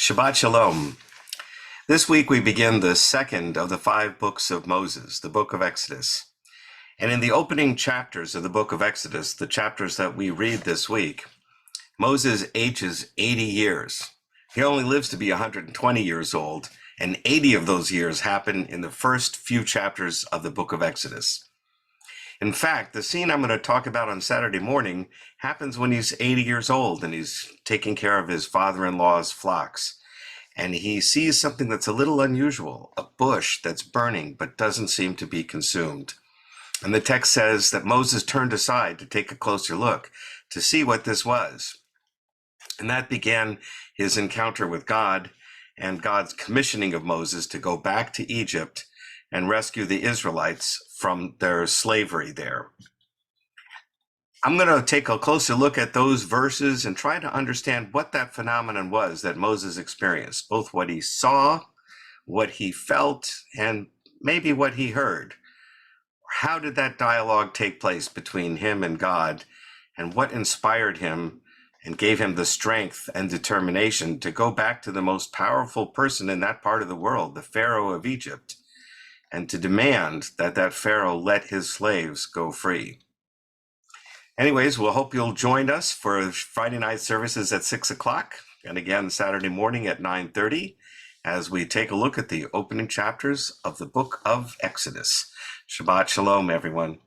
Shabbat Shalom. This week we begin the second of the 5 books of Moses, the book of Exodus. And in the opening chapters of the book of Exodus, the chapters that we read this week, Moses ages 80 years. He only lives to be 120 years old, and 80 of those years happen in the first few chapters of the book of Exodus. In fact, the scene I'm going to talk about on Saturday morning happens when he's 80 years old and he's taking care of his father-in-law's flocks. And he sees something that's a little unusual, a bush that's burning but doesn't seem to be consumed. And the text says that Moses turned aside to take a closer look to see what this was. And that began his encounter with God and God's commissioning of Moses to go back to Egypt and rescue the Israelites from their slavery there. I'm going to take a closer look at those verses and try to understand what that phenomenon was that Moses experienced, both what he saw, what he felt, and maybe what he heard. How did that dialogue take place between him and God, and what inspired him and gave him the strength and determination to go back to the most powerful person in that part of the world, the Pharaoh of Egypt, and to demand that that Pharaoh let his slaves go free. Anyways, we'll hope you'll join us for Friday night services at 6 o'clock, and again Saturday morning at 9:30, as we take a look at the opening chapters of the book of Exodus. Shabbat Shalom, everyone.